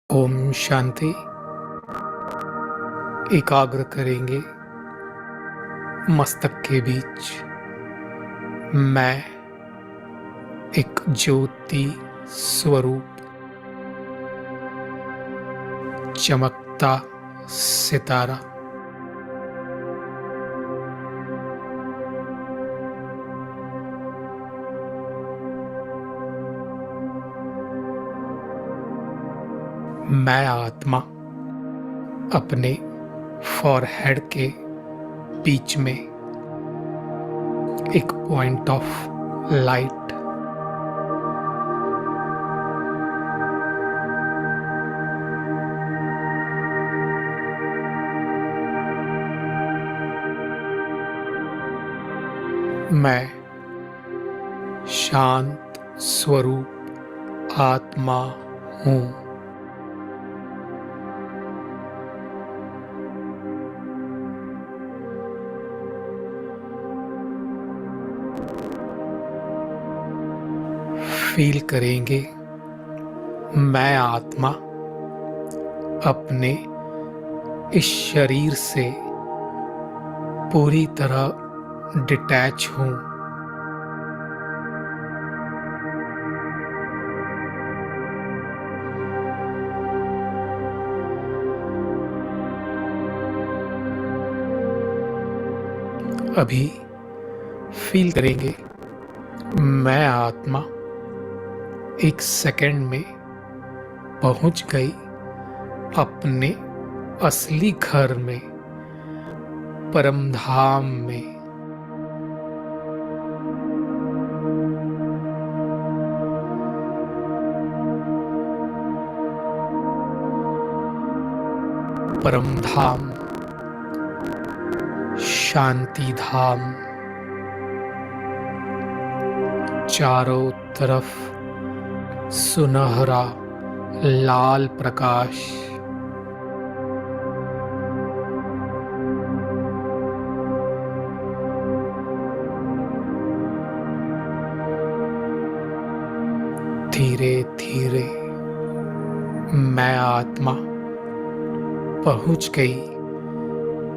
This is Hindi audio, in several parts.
ओम शांति। एकाग्र करेंगे मस्तक के बीच। मैं एक ज्योति स्वरूप चमकता सितारा। मैं आत्मा अपने फॉरहेड के बीच में एक पॉइंट ऑफ लाइट। मैं शांत स्वरूप आत्मा हूँ। फील करेंगे मैं आत्मा अपने इस शरीर से पूरी तरह डिटैच हूँ। अभी फील करेंगे मैं आत्मा एक सेकंड में पहुंच गई अपने असली घर में, परम धाम में। परम धाम, शांति धाम। चारों तरफ सुनहरा लाल प्रकाश। धीरे धीरे मैं आत्मा पहुंच गई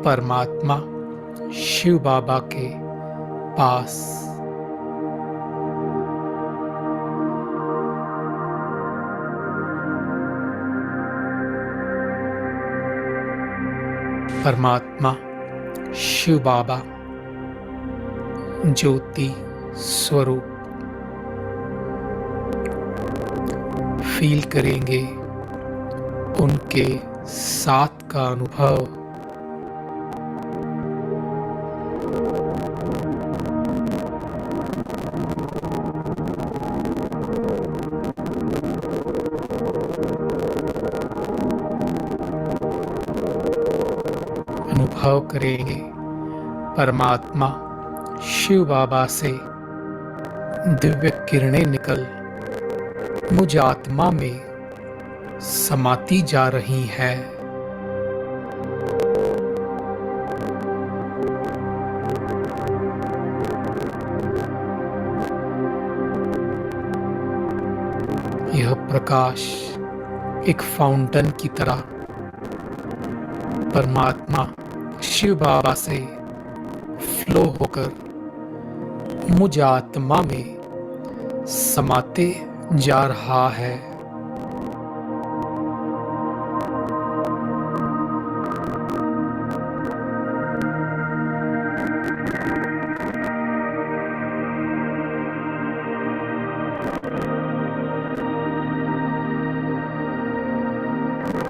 परमात्मा शिव बाबा के पास। परमात्मा शिव बाबा ज्योति स्वरूप। फील करेंगे उनके साथ का अनुभव। अनुभव करेंगे परमात्मा शिव बाबा से दिव्य किरणें निकल मुझ आत्मा में समाती जा रही है। यह प्रकाश एक फाउंटेन की तरह परमात्मा शिव बाबा से फ्लो होकर मुझ आत्मा में समाते जा रहा है।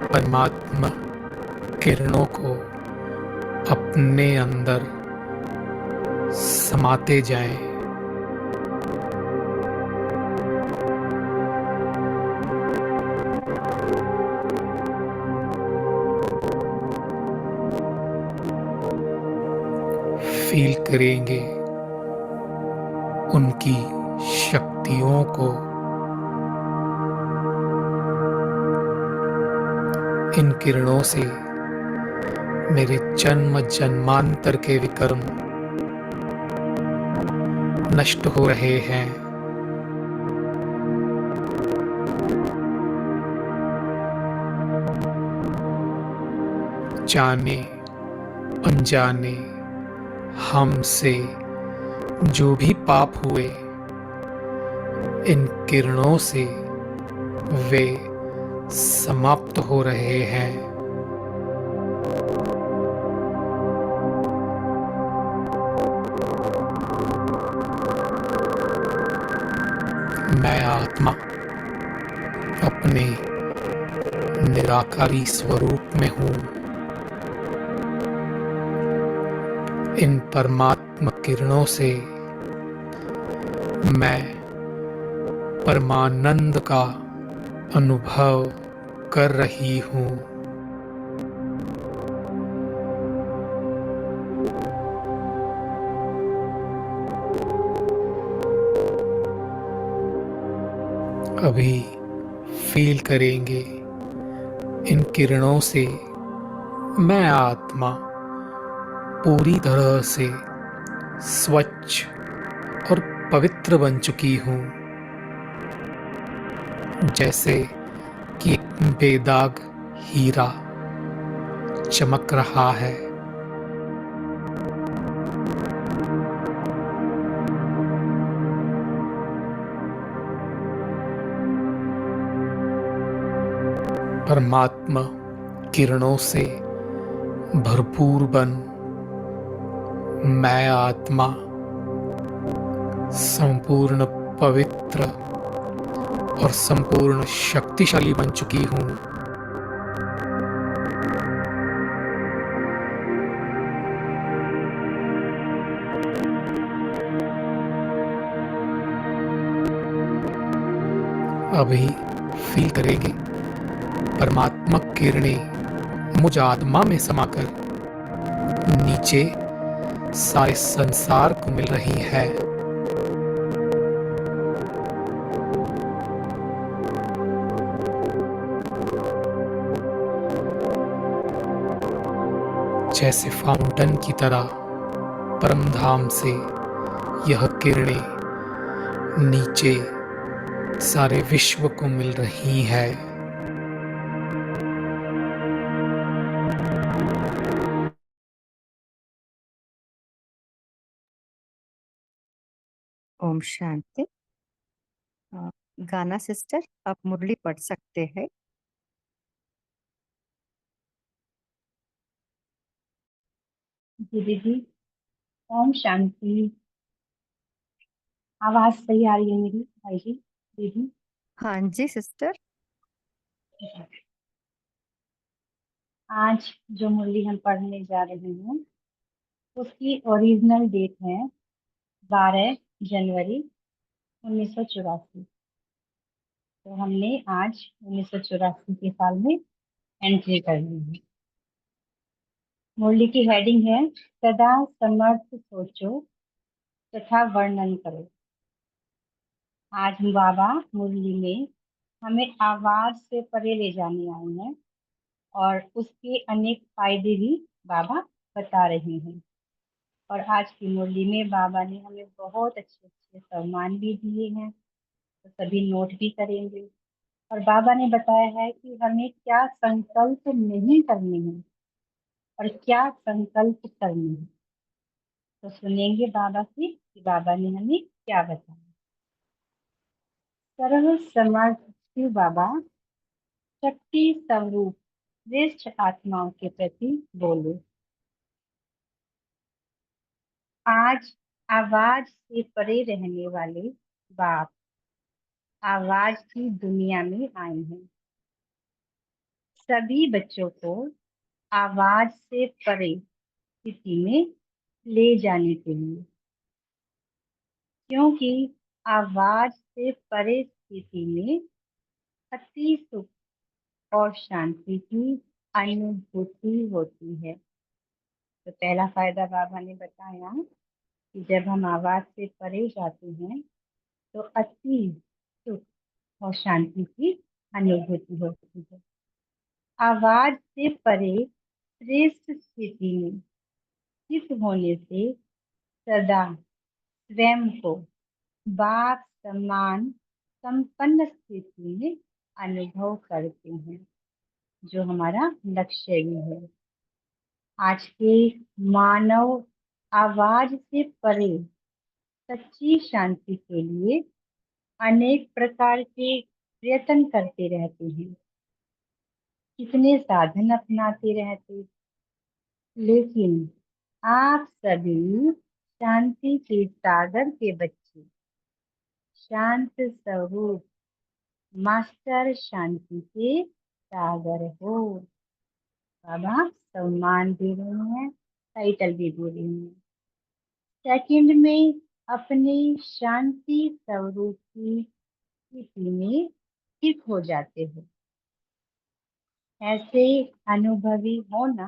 परमात्मा किरणों को अपने अंदर समाते जाएं। फील करेंगे उनकी शक्तियों को। इन किरणों से मेरे जन्म जन्मांतर के विकर्म नष्ट हो रहे हैं। जाने अनजाने हमसे जो भी पाप हुए, इन किरणों से वे समाप्त हो रहे हैं। मैं आत्मा अपने निराकारी स्वरूप में हूँ। इन परमात्मा किरणों से मैं परमानंद का अनुभव कर रही हूँ। अभी फील करेंगे इन किरणों से मैं आत्मा पूरी तरह से स्वच्छ और पवित्र बन चुकी हूँ, जैसे कि एक बेदाग हीरा चमक रहा है। परमात्मा किरणों से भरपूर बन मैं आत्मा संपूर्ण पवित्र और संपूर्ण शक्तिशाली बन चुकी हूँ। अभी फील करेंगे परमात्मा किरणें मुझ आत्मा में समाकर नीचे सारे संसार को मिल रही है। जैसे फाउंटेन की तरह परमधाम से यह किरणें नीचे सारे विश्व को मिल रही है। ओम शांति। गाना सिस्टर, आप मुरली पढ़ सकते हैं। जी दीदी, ओम शांति। आवाज सही आ रही है मेरी भाई जी? दीदी हाँ जी सिस्टर। आज जो मुरली हम पढ़ने जा रहे हैं उसकी ओरिजिनल डेट है 12 जनवरी 1984। तो हमने आज 1984 के साल में एंट्री करनी है। मुरली की हेडिंग है सदा समर्थ सोचो तथा वर्णन करो। आज बाबा मुरली में हमें आवाज से परे ले जाने आए हैं और उसके अनेक फायदे भी बाबा बता रहे हैं। और आज की मुरली में बाबा ने हमें बहुत अच्छे अच्छे सम्मान भी दिए हैं, तो सभी नोट भी करेंगे। और बाबा ने बताया है कि हमें क्या संकल्प नहीं करने हैं और क्या संकल्प करने हैं। तो सुनेंगे बाबा से कि बाबा ने हमें क्या बताया। सर्व समर्थ शिव बाबा शक्ति स्वरूप श्रेष्ठ आत्माओं के प्रति बोले। आज आवाज से परे रहने वाले बाप आवाज की दुनिया में आए हैं। सभी बच्चों को आवाज से परे स्थिति में ले जाने के लिए, क्योंकि आवाज से परे स्थिति में अति सुख और शांति की अनुभूति होती है। तो पहला फायदा बाबा ने बताया कि जब हम आवाज से परे जाते हैं तो अति सुख और शांति की अनुभूति होती है। आवाज से परे श्रेष्ठ स्थिति में स्थित होने से सदा स्वयं को बाप समान संपन्न स्थिति में अनुभव करते हैं, जो हमारा लक्ष्य भी है। आज के मानव आवाज से परे सच्ची शांति के लिए अनेक प्रकार के प्रयत्न करते रहते हैं, कितने साधन अपनाते रहते, लेकिन आप सभी शांति के सागर के बच्चे, शांत स्वरूप मास्टर शांति के सागर हो। बाबा सम्मान दे रहे हैं, टाइटल भी दे रहे हैं। सेकंड में अपने शांति स्वरूप की स्थिति में स्थित हो जाते हो। ऐसे अनुभवी हो ना,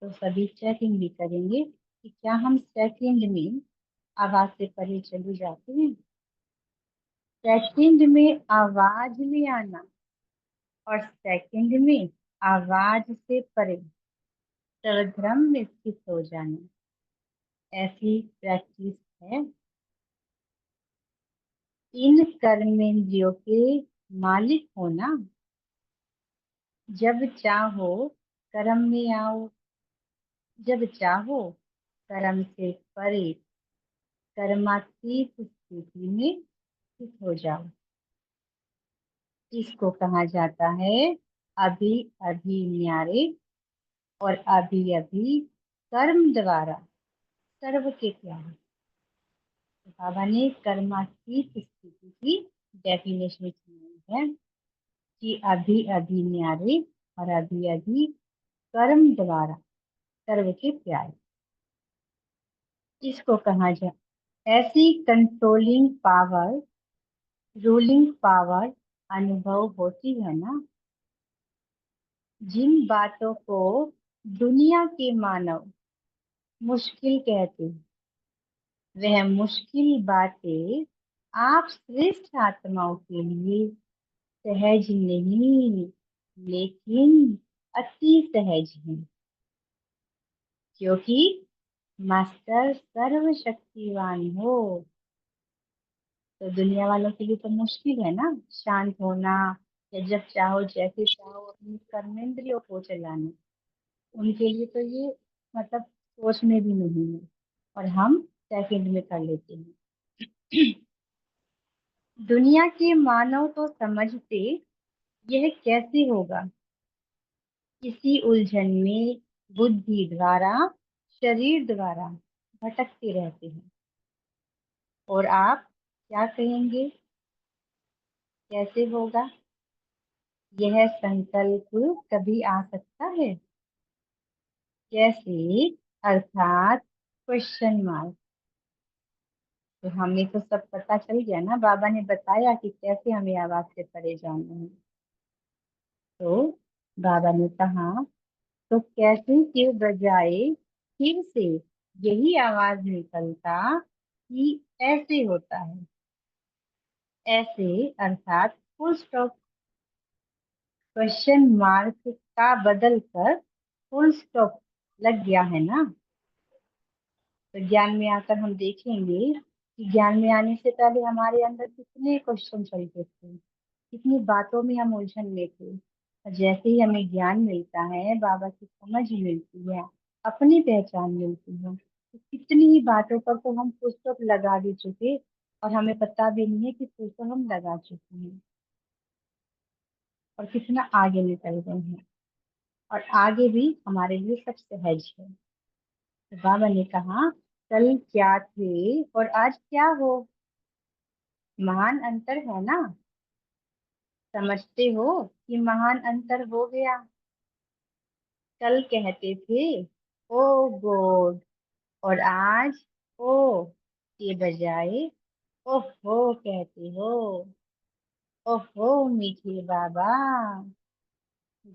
तो सभी चेकिंग भी करेंगे कि क्या हम सेकंड में आवाज से परे चले जाते हैं। सेकंड में आवाज में आना और सेकंड में आवाज से परे सर्वधर्म में स्थित हो जाना, ऐसी प्रैक्टिस है। इन कर्मेंद्रियों के मालिक होना, जब चाहो कर्म में आओ, जब चाहो कर्म से परे कर्मातीत स्थिति में स्थित हो जाओ। इसको कहा जाता है अभी अभी न्यारे और अभी अभी कर्म द्वारा सर्व के प्यारे। तो बाबा ने कर्मातीत स्थिति की डेफिनेशन सुनाई है कि अभी अभी न्यारे और अभी अभी कर्म द्वारा सर्व के प्यारे। इसको कहा जाए ऐसी कंट्रोलिंग पावर, रूलिंग पावर अनुभव होती है ना, जिन बातों को दुनिया के मानव मुश्किल कहते हैं, वह मुश्किल बातें आप श्रेष्ठ आत्माओं के लिए सहज नहीं, लेकिन अति सहज है, क्योंकि मास्टर सर्वशक्तिवान हो। तो दुनिया वालों के लिए तो मुश्किल है ना शांत होना, या जब चाहो जैसे चाहो अपनी कर्मेंद्रियों को चलाना। उनके लिए तो ये मतलब सोच में भी नहीं है, और हम सेकंड में कर लेते हैं। दुनिया के मानव तो समझते यह कैसे होगा, इसी उलझन में बुद्धि द्वारा शरीर द्वारा भटकते रहते हैं। और आप क्या कहेंगे, कैसे होगा? यह संकल्प कभी आ सकता है? कैसे? अर्थात क्वेश्चन मार्क। तो हमें तो सब पता चल गया ना, बाबा ने बताया कि कैसे हमें आवाज से परे जाना है। तो बाबा ने कहा तो कैसे के बजाय फिर से यही आवाज निकलता कि ऐसे होता है। ऐसे अर्थात फुल स्टॉप, क्वेश्चन मार्क का बदल कर फुल स्टॉप लग गया है ना। तो ज्ञान में आकर हम देखेंगे कि ज्ञान में आने से पहले हमारे अंदर कितने क्वेश्चन चलते थे, कितनी बातों में हम उलझन में थे। और जैसे ही हमें ज्ञान मिलता है, बाबा की समझ मिलती है, अपनी पहचान मिलती है, तो कितनी ही बातों पर तो हम फुल स्टॉप लगा भी चुके, और हमें पता भी नहीं है कि फुल स्टॉप हम लगा चुके हैं और कितना आगे निकल गए हैं, और आगे भी हमारे लिए सब सहज है। तो बाबा ने कहा कल क्या थे और आज क्या हो, महान अंतर है ना। समझते हो कि महान अंतर हो गया। कल कहते थे ओ गॉड, और आज ओ के बजाय ओहो कहते हो। ओहो मीठे बाबा,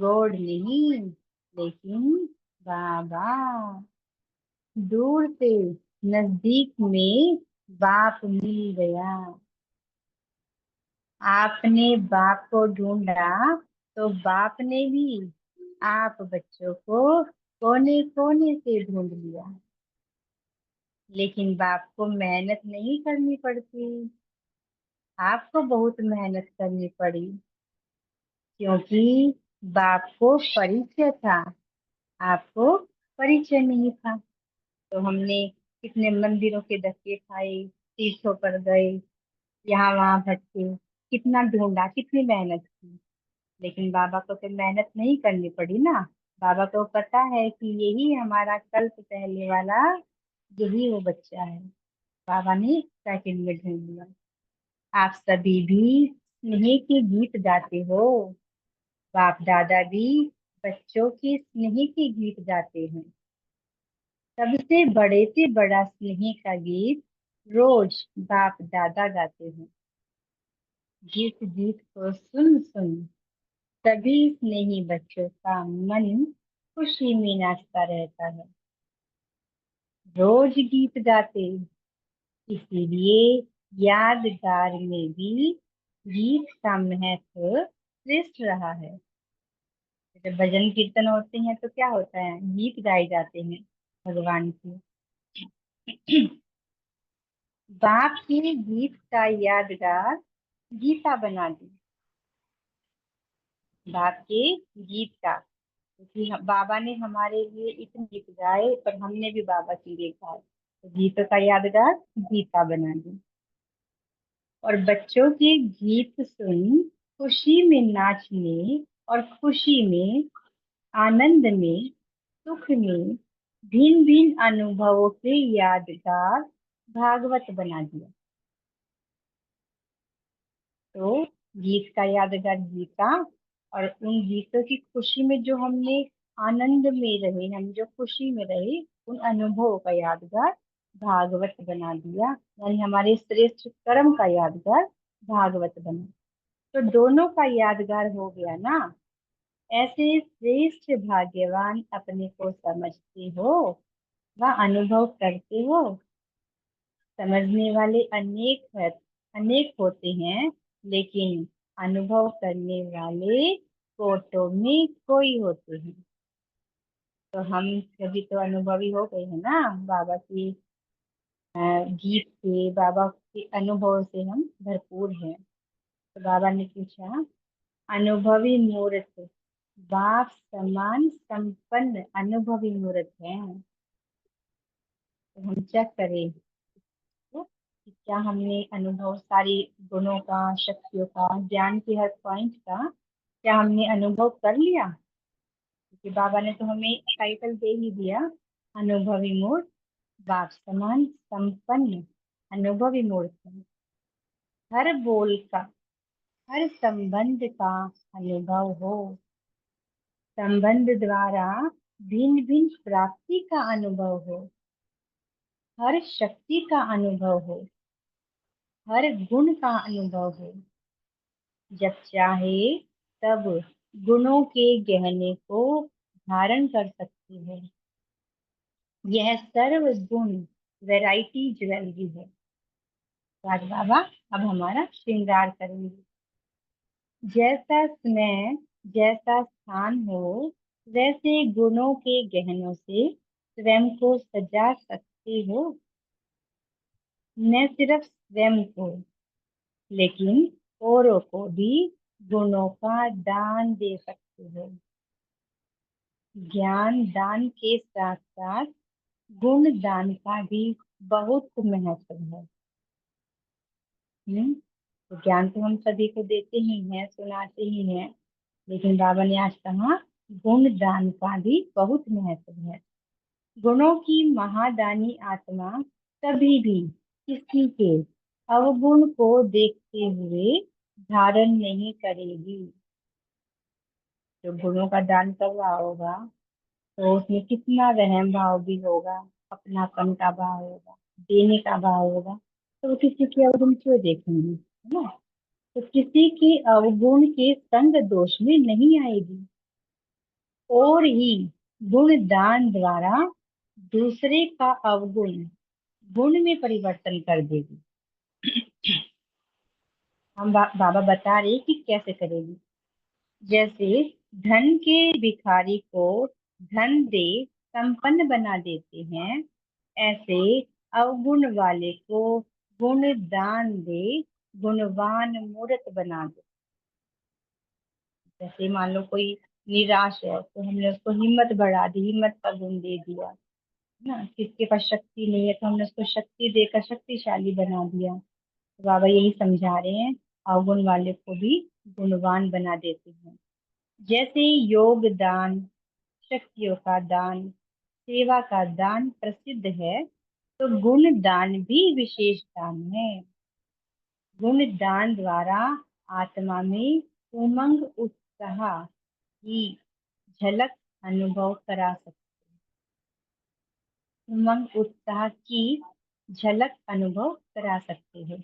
गॉड नहीं लेकिन बाबा। दूर से नजदीक में बाप मिल गया। आपने बाप को ढूंढा तो बाप ने भी आप बच्चों को कोने कोने से ढूंढ लिया। लेकिन बाप को मेहनत नहीं करनी पड़ती, आपको बहुत मेहनत करनी पड़ी, क्योंकि बाप को परिचय था आपको परिचय नहीं था, तो हमने कितने मंदिरों के धक्के खाए, तीर्थों पर गए, यहाँ वहां भटके, कितना ढूंढा, कितनी मेहनत की, लेकिन बाबा को तो मेहनत नहीं करनी पड़ी ना। बाबा को पता है कि यही हमारा कल्प पहले वाला, यही वो बच्चा है। बाबा ने सेकंड में ढूंढ लिया। आप सभी भी स्नेह के गीत गाते हो, बाप दादा भी बच्चों के स्नेह के गीत गाते हैं। सबसे बड़े से बड़ा स्नेह का गीत रोज बाप दादा गाते हैं। गीत गीत को सुन सुन सभी स्नेही बच्चों का मन खुशी में नाचता रहता है। रोज गीत गाते, इसीलिए यादगार में भी गीत का महत्व श्रेष्ठ रहा है। जब भजन कीर्तन होते हैं तो क्या होता है, गीत गाए जाते हैं भगवान के। बाप के गीत का यादगार गीता बना दी। बाप के गीत का, क्योंकि बाबा ने हमारे लिए इतने गीत गाए, पर हमने भी बाबा के लिए गाए, तो गीतों का यादगार गीता बना दी। और बच्चों के गीत सुन खुशी में नाचने और खुशी में, आनंद में, सुख में, भिन्न भिन्न अनुभवों के यादगार भागवत बना दिया। तो गीत का यादगार गीता, और उन गीतों की खुशी में जो हमने आनंद में रहे, हम जो खुशी में रहे, उन अनुभवों का यादगार भागवत बना दिया, यानी हमारे श्रेष्ठ कर्म का यादगार भागवत बना। तो दोनों का यादगार हो गया ना। ऐसे श्रेष्ठ भाग्यवान अपने को समझते हो व अनुभव करते हो। समझने वाले अनेक होते हैं, लेकिन अनुभव करने वाले कोटों में कोई होते हैं। तो हम सभी तो अनुभवी हो गए हैं ना, बाबा की गीत से, बाबा के अनुभव से हम भरपूर हैं। तो बाबा ने पूछा, अनुभवी मूर्त बाप समान संपन्न अनुभवी मूर्त है, तो हम चेक करें कि क्या हमने अनुभव, सारी गुणों का, शक्तियों का, ज्ञान के हर पॉइंट का क्या हमने अनुभव कर लिया। क्योंकि बाबा ने तो हमें टाइटल दे ही दिया, अनुभवी मूर्त बाप समान संपन्न अनुभवी मूर्त। हर बोल का, हर संबंध का अनुभव हो, संबंध द्वारा भिन्न भिन्न प्राप्ति का अनुभव हो, हर शक्ति का अनुभव हो, हर गुण का अनुभव हो। जब चाहे तब गुणों के गहने को धारण कर सकती है। यह सर्व गुण वैरायटी ज्वेलरी है। तो आज बाबा अब हमारा श्रृंगार करेंगे। जैसा स्नेह, जैसा स्थान हो, वैसे गुणों के गहनों से स्वयं को सजा सकते हो। न सिर्फ स्वयं को, लेकिन औरों को भी गुणों का दान दे सकते हो। ज्ञान दान के साथ साथ गुण दान का भी बहुत महत्व है। तो ज्ञान तो हम सभी को देते ही हैं, सुनाते ही हैं, लेकिन बाबा ने आज कहा गुण दान का भी बहुत महत्व है। गुणों की महादानी आत्मा कभी भी किसी के अवगुण को देखते हुए धारण नहीं करेगी। जो गुणों का दान कर रहा होगा, तो उसमें कितना रहम भाव भी होगा, अपनापन का भाव होगा, देने का भाव होगा, तो वो किसी के अवगुण क्यों देखेंगे, है ना। तो किसी के अवगुण के संग दोष में नहीं आएगी, और ही गुण दान द्वारा दूसरे का अवगुण गुण में परिवर्तन कर देगी। हम बाबा बता रहे कि कैसे करेगी। जैसे धन के भिखारी को धन दे संपन्न बना देते हैं, ऐसे अवगुण वाले को गुण दान दे गुणवान मूर्त बना दे। जैसे मान लो कोई निराश है तो हमने उसको हिम्मत बढ़ा दी, हिम्मत का गुण दे दिया ना। किसके पास शक्ति नहीं है तो हमने उसको शक्ति देकर शक्तिशाली बना दिया। तो बाबा यही समझा रहे हैं, अवगुण वाले को भी गुणवान बना देते हैं। जैसे योग दान, शक्तियों का दान, सेवा का दान प्रसिद्ध है, तो गुण दान भी विशेष दान है। गुण दान द्वारा आत्मा में उमंग उत्साह की झलक अनुभव करा सकते, उमंग उत्साह की झलक अनुभव करा सकते हैं।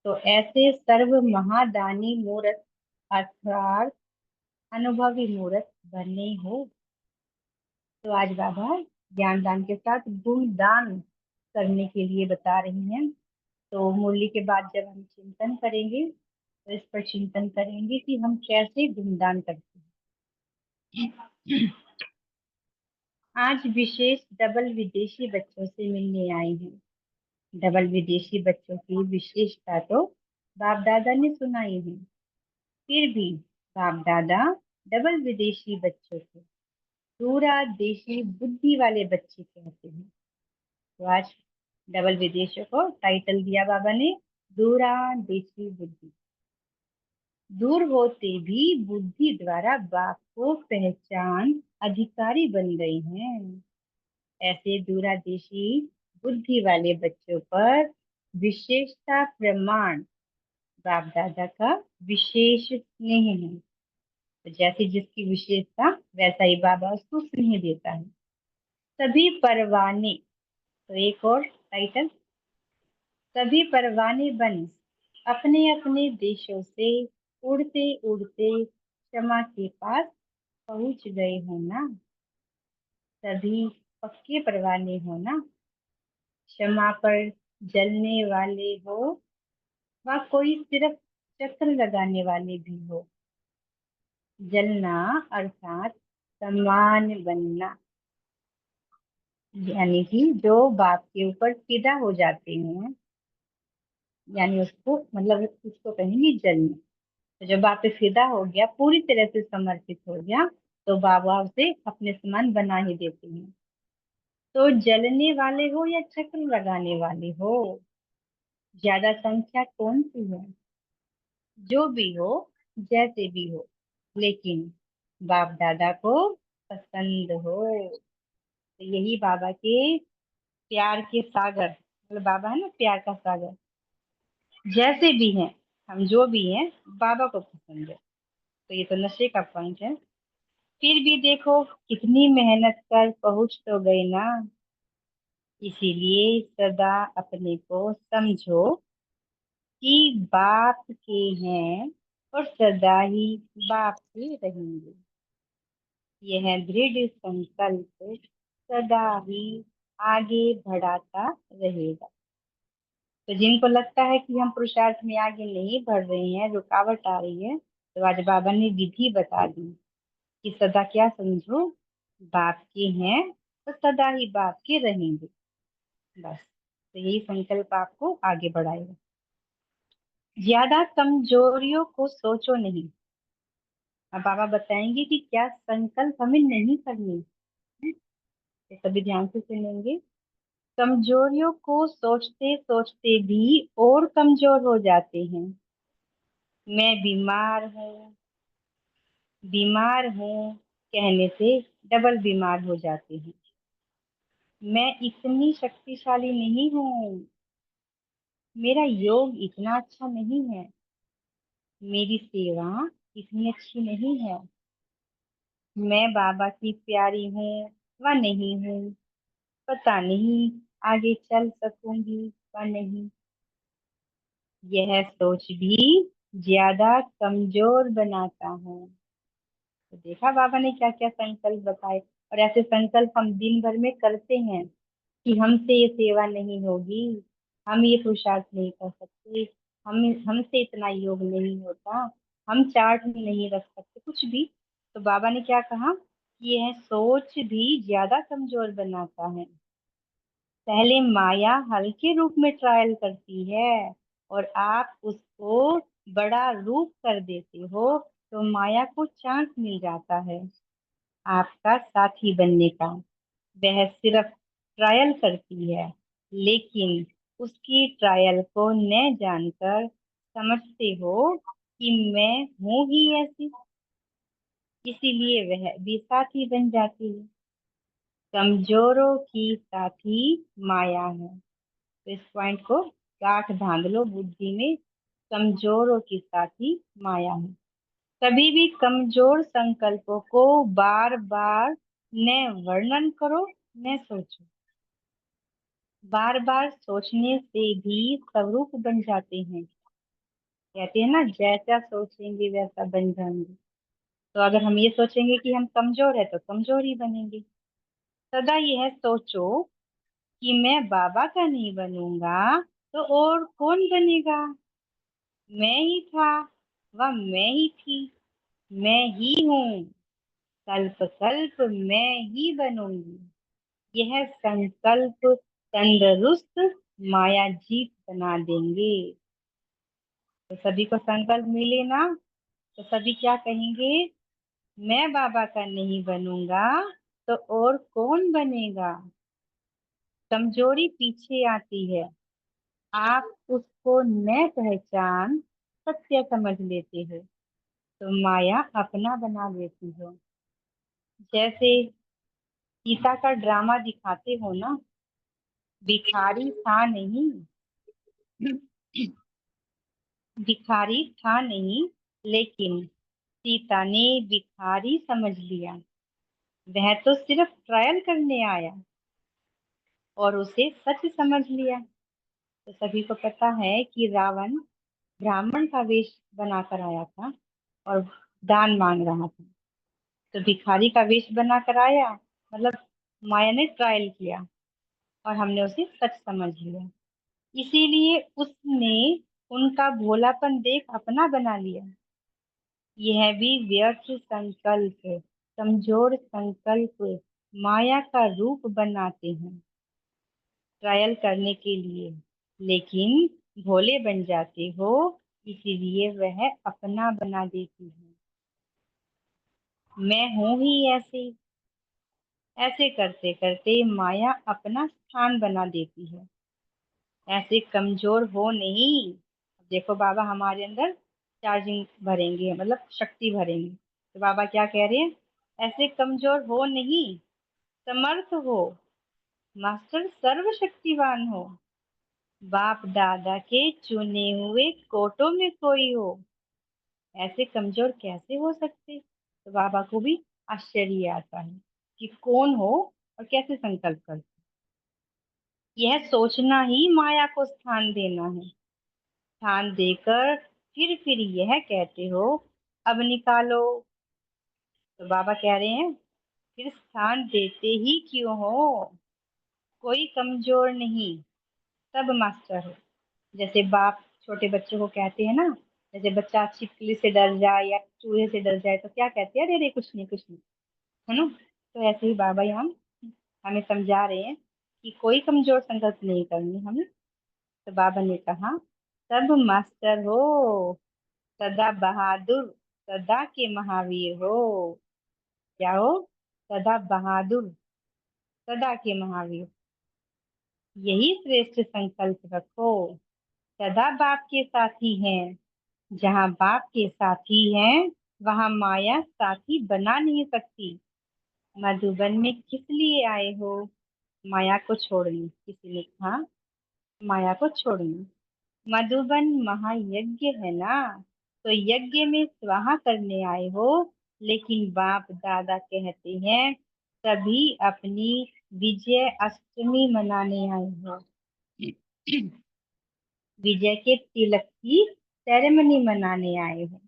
तो ऐसे सर्व महादानी मूर्त अर्थात अनुभवी मूर्त बने हो। तो आज बाबा ज्ञान दान के साथ गुण दान करने के लिए बता रही हैं। तो मुरली के बाद जब हम चिंतन करेंगे तो इस पर चिंतन करेंगे कि हम कैसे गुणदान करते हैं। आज विशेष डबल विदेशी बच्चों से मिलने आई हैं। डबल विदेशी बच्चों की विशेषता तो बाप दादा ने सुनाई है, फिर भी बाप दादा डबल विदेशी बच्चों को दूरा देशी बुद्धि वाले बच्चे कहते हैं। तो आज डबल विदेशियों को टाइटल दिया बाबा ने, दूरा देशी बुद्धि। दूर होते भी बुद्धि द्वारा बाप को पहचान अधिकारी बन गई हैं। ऐसे दूरादेशी बुद्धि वाले बच्चों पर विशेषता प्रमाण बाप दादा का विशेष स्नेह है। तो जैसे जिसकी विशेषता वैसा ही बाबा उसको स्नेह देता है। सभी परवाने, तो एक और टाइटल, सभी परवाने बन अपने अपने देशों से उड़ते उड़ते क्षमा के पास पहुंच गए हो ना। सभी पक्के परवाने हो ना, क्षमा पर जलने वाले हो, व कोई सिर्फ चक्र लगाने वाले भी हो। जलना अर्थात समान बनना, यानी कि जो बाप के ऊपर फिदा हो जाते हैं, यानी उसको मतलब उसको कहेंगे जलना। तो जब बाप पे फिदा हो गया, पूरी तरह से समर्पित हो गया, तो बाबा उसे अपने समान बना ही देते हैं। तो जलने वाले हो या चक्र लगाने वाले हो, ज्यादा संख्या कौन सी है? जो भी हो, जैसे भी हो, लेकिन बाप दादा को पसंद हो। तो यही बाबा के प्यार के सागर, मतलब बाबा है ना प्यार का सागर। जैसे भी हैं, हम जो भी हैं, बाबा को पसंद है। तो ये तो नशे का पॉइंट है। फिर भी देखो कितनी मेहनत कर पहुंच तो गए ना। इसीलिए सदा अपने को समझो कि बाप के हैं और सदा ही बाप के रहेंगे। यह दृढ़ संकल्प सदा ही आगे बढ़ाता रहेगा। तो जिनको लगता है कि हम पुरुषार्थ में आगे नहीं बढ़ रहे हैं, रुकावट आ रही है, तो आज बाबा ने विधि बता दी कि सदा क्या समझो, बाप के हैं तो सदा ही बाप के रहेंगे। बस, तो यही संकल्प आपको आगे बढ़ाएगा। ज्यादा कमजोरियों को सोचो नहीं। अब बाबा बताएंगे कि क्या संकल्प हमें नहीं करनी है, ये सभी ध्यान से सुनेंगे। कमजोरियों को सोचते सोचते भी और कमजोर हो जाते हैं। मैं बीमार हूँ कहने से डबल बीमार हो जाते हैं। मैं इतनी शक्तिशाली नहीं हूँ, मेरा योग इतना अच्छा नहीं है, मेरी सेवा इतनी अच्छी नहीं है, मैं बाबा की प्यारी हूँ व नहीं हूँ, पता नहीं आगे चल सकूंगी व नहीं। यह सोच भी ज्यादा कमजोर बनाता है। तो देखा बाबा ने क्या क्या संकल्प बताए, और ऐसे संकल्प हम दिन भर में करते हैं कि हमसे ये सेवा नहीं होगी, हम ये पुरुषार्थ नहीं कर सकते, हम हमसे इतना योग नहीं होता, हम चार्ट नहीं रख सकते, कुछ भी। तो बाबा ने क्या कहा कि यह सोच भी ज्यादा कमजोर बनाता है। पहले माया हल्के रूप में ट्रायल करती है और आप उसको बड़ा रूप कर देते हो, तो माया को चांस मिल जाता है आपका साथी बनने का। वह सिर्फ ट्रायल करती है, लेकिन उसकी ट्रायल को न जानकर समझते हो कि मैं हूं ही ऐसी, इसीलिए वह भी साथी बन जाती है। कमजोरों की साथी माया है। तो इस पॉइंट को गांठ बांध लो बुद्धि में, कमजोरों की साथी माया है। कभी भी कमजोर संकल्पों को बार बार न वर्णन करो न सोचो। बार बार सोचने से भी स्वरूप बन जाते हैं। कहते हैं ना, जैसा सोचेंगे वैसा बन जाएंगे। तो अगर हम ये सोचेंगे कि हम कमजोर है तो कमजोर ही बनेंगे। सदा यह सोचो कि मैं बाबा का नहीं बनूंगा तो और कौन बनेगा। मैं ही था, वह मैं ही थी, मैं ही हूँ, कल्प कल्प मैं ही बनूंगी। यह संकल्प तंदुरुस्त माया जीत बना देंगे। तो सभी को संकल्प मिले ना, तो सभी क्या कहेंगे, मैं बाबा का नहीं बनूंगा तो और कौन बनेगा। कमजोरी पीछे आती है, आप उसको न पहचान सत्य समझ लेते हो तो माया अपना बना लेती हो। जैसे सीता का ड्रामा दिखाते हो ना, भिखारी था नहीं, भिखारी था नहीं, लेकिन सीता ने भिखारी समझ लिया। वह तो सिर्फ ट्रायल करने आया और उसे सच समझ लिया। तो सभी को पता है कि रावण ब्राह्मण का वेश बनाकर आया था और दान मांग रहा था। तो भिखारी का वेश बनाकर आया, मतलब माया ने ट्रायल किया और हमने उसे सच समझ लिया। इसीलिए उसने उनका भोलापन देख अपना बना लिया। यह भी व्यर्थ संकल्प, कमजोर संकल्प माया का रूप बनाते हैं ट्रायल करने के लिए, लेकिन भोले बन जाते हो इसीलिए वह अपना बना देती है। मैं हूं ही ऐसे, ऐसे करते करते माया अपना स्थान बना देती है। ऐसे कमजोर हो नहीं। देखो बाबा हमारे अंदर चार्जिंग भरेंगे, मतलब शक्ति भरेंगे। तो बाबा क्या कह रहे हैं, ऐसे कमजोर हो नहीं, समर्थ हो, मास्टर सर्वशक्तिवान हो, बाप दादा के चुने हुए कोटों में कोई हो। ऐसे कमजोर कैसे हो सकते। तो बाबा को भी आश्चर्य आता है कि कौन हो और कैसे संकल्प कर। यह सोचना ही माया को स्थान देना है। स्थान देकर फिर यह कहते हो अब निकालो। तो बाबा कह रहे हैं फिर स्थान देते ही क्यों हो, कोई कमजोर नहीं, सब मास्टर हो। जैसे बाप छोटे बच्चों को कहते हैं ना, जैसे बच्चा छिपकली से डर जाए या चूहे से डर जाए तो क्या कहते हैं, अरे अरे कुछ नहीं कुछ नहीं, है ना। तो ऐसे ही बाबा यहाँ हमें समझा रहे हैं कि कोई कमजोर संकल्प नहीं करनी हमें। तो बाबा ने कहा सब मास्टर हो, सदा बहादुर, सदा के महावीर हो। क्या हो, सदा बहादुर, सदा के महावीर। यही श्रेष्ठ संकल्प रखो। सदा बाप के साथी हैं, जहाँ बाप के साथी हैं वहाँ माया साथी बना नहीं सकती। मधुबन में किस लिए आए हो, माया को छोड़ने। किसी ने कहा माया को छोड़ने। मधुबन महायज्ञ है ना, तो यज्ञ में स्वाहा करने आए हो, लेकिन बाप दादा कहते हैं तभी अपनी विजय अष्टमी मनाने आए हो। विजय के तिलक की सेरेमनी मनाने आए हो।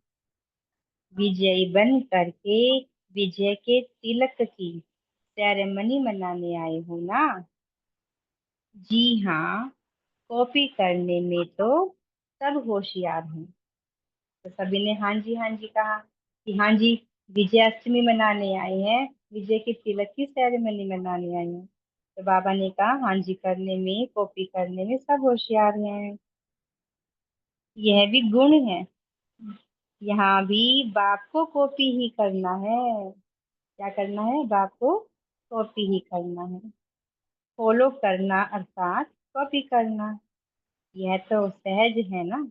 विजयी बन करके विजय के तिलक की सेरेमनी मनाने आए हो ना। जी हाँ, कॉपी करने में तो सब होशियार हैं। तो सभी ने हाँ जी कहा कि हाँ जी, विजयाष्टमी मनाने आए हैं, विजय के तिलक की सेरेमनी मनाने आए हैं। तो बाबा ने कहा हाँ जी करने में, कॉपी करने में सब होशियार हैं। यह भी गुण है, यहाँ भी बाप को कॉपी ही करना है। क्या करना है? बाप को कॉपी ही करना है। फॉलो करना अर्थात कॉपी करना। यह तो सहज है ना।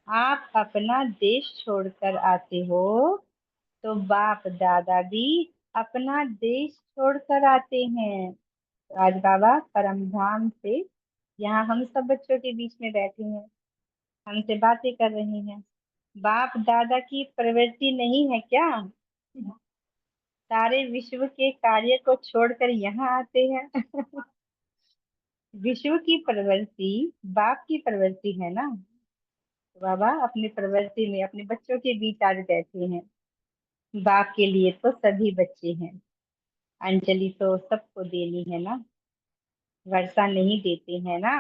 आप अपना देश छोड़कर आते हो तो बाप दादा भी अपना देश छोड़कर आते हैं। तो आज बाबा परम धाम से यहाँ हम सब बच्चों के बीच में बैठे हैं, हमसे बातें कर रहे हैं। बाप दादा की प्रवृत्ति नहीं है क्या? सारे विश्व के कार्य को छोड़कर यहाँ आते हैं। विश्व की प्रवृत्ति बाप की प्रवृत्ति है ना। तो बाबा अपनी प्रवृत्ति में अपने बच्चों के बीच आज बैठे हैं। बाप के लिए तो सभी बच्चे हैं। अंजलि तो सबको देनी है ना। वर्षा नहीं देते हैं ना,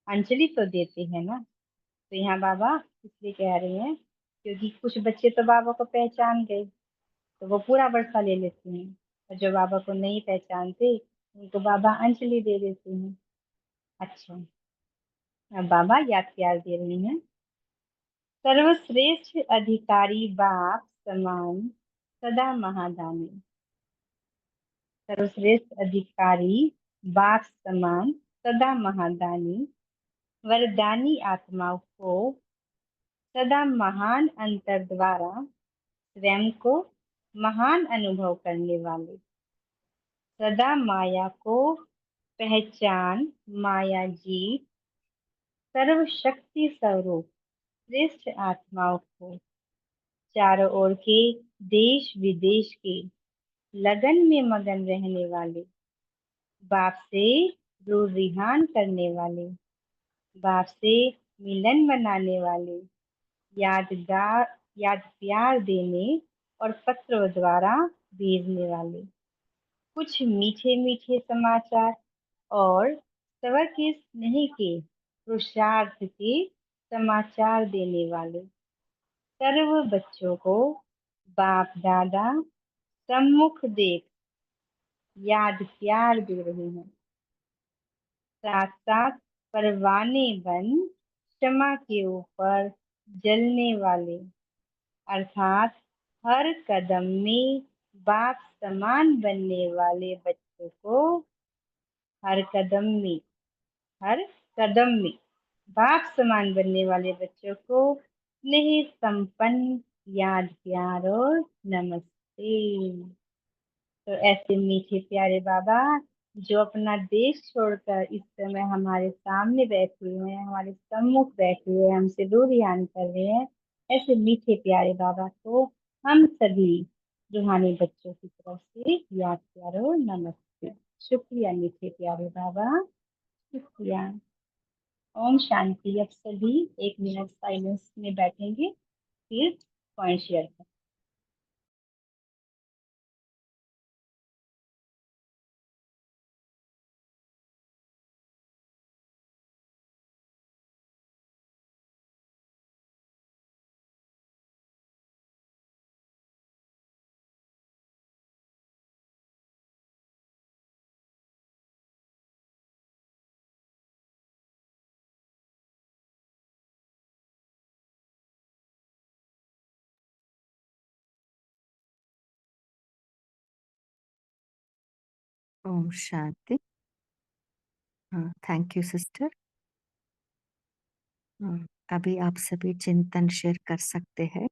अंजलि तो देते हैं ना। तो यहाँ बाबा इसलिए कह रहे हैं क्योंकि कुछ बच्चे तो बाबा को पहचान गए तो वो पूरा वर्षा ले लेते हैं, और जो बाबा को नहीं पहचानते उनको बाबा अंजलि दे देते हैं। अच्छा, अब बाबा याद प्यार दे रहे हैं। सर्वश्रेष्ठ अधिकारी बाप समान सदा महादानी। सर्वश्रेष्ठ अधिकारी बाप समान सदा महादानी, वरदानी आत्माओं को सदा महान अंतर द्वारा स्वयं को महान अनुभव करने वाले, सदा माया को पहचान माया जीत सर्वशक्ति स्वरूप श्रेष्ठ आत्माओं को चारों ओर के देश विदेश के लगन में मगन रहने वाले, बाप से रूह रिहान करने वाले, बाप से मिलन बनाने वाले, यादगार याद प्यार देने और पत्रों द्वारा भेजने वाले, कुछ मीठे मीठे समाचार और सबर के स्नेह के पुरुषार्थ के समाचार देने वाले सर्व बच्चों को बाप दादा सम्मुख देख याद प्यार दे रहे हैं। साथ साथ परवाने बन क्षमा के ऊपर जलने वाले, अर्थात हर कदम में बाप समान बनने वाले बच्चों को हर कदम में हर कदम में बाप समान बनने वाले बच्चों को स्नेह संपन्न याद प्यार और नमस्ते। तो ऐसे मीठे प्यारे बाबा जो अपना देश छोड़कर इस समय हमारे सामने बैठे हुए हैं, हमारे सम्मुख बैठे हुए हैं, हमसे दूरयान कर रहे हैं, ऐसे मीठे प्यारे बाबा को हम सभी रूहानी बच्चों की तरफ से याद प्यार और नमस्ते। शुक्रिया मीठे प्यारे बाबा, शुक्रिया। ओम शांति। अब सभी 1 मिनट साइलेंस में बैठेंगे, फिर पॉइंट शेयर करें। ओम शांति। Thank you sister. अभी आप सभी चिंतन शेयर कर सकते हैं।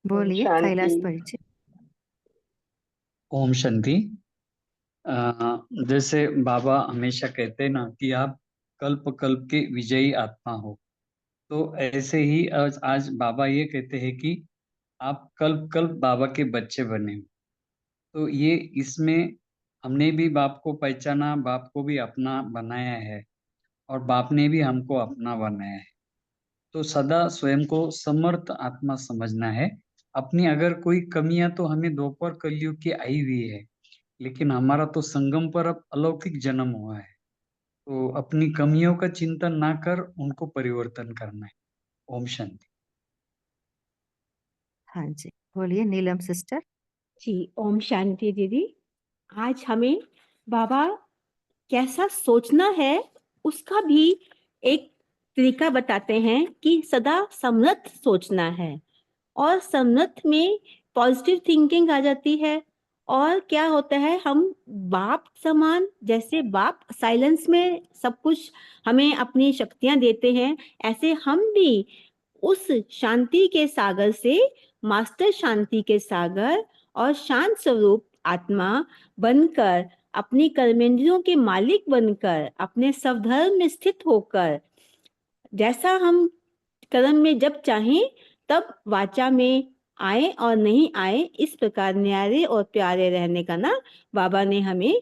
बोलिए कैलाश परिचय। ओम शांति। जैसे बाबा हमेशा कहते हैं ना कि आप कल्प कल्प के विजयी आत्मा हो, तो ऐसे ही आज बाबा ये कहते हैं कि आप कल्प कल्प बाबा के बच्चे बने हो। तो ये इसमें हमने भी बाप को पहचाना, बाप को भी अपना बनाया है और बाप ने भी हमको अपना बनाया है। तो सदा स्वयं को समर्थ आत्मा समझना है। अपनी अगर कोई कमियां तो हमें दोपहर कलयुग की आई हुई है, लेकिन हमारा तो संगम पर अब अलौकिक जन्म हुआ है। तो अपनी कमियों का चिंतन ना कर उनको परिवर्तन करना है। ओम शांति। हाँ जी, बोलिए नीलम सिस्टर। जी, ओम शांति दीदी। आज हमें बाबा कैसा सोचना है उसका भी एक तरीका बताते हैं कि सदा समृद्ध सोचना है, और समृद्ध में पॉजिटिव थिंकिंग आ जाती है। और क्या होता है, हम बाप समान, जैसे बाप साइलेंस में सब कुछ हमें अपनी शक्तियां देते हैं, ऐसे हम भी उस शांति के सागर से मास्टर शांति के सागर और शांत स्वरूप आत्मा बनकर, अपनी कर्मेंद्रियों के मालिक बनकर, अपने स्वधर्म में स्थित होकर, जैसा हम कर्म में जब चाहें तब वाचा में आए और नहीं आए, इस प्रकार न्यारे और प्यारे रहने का ना बाबा ने हमें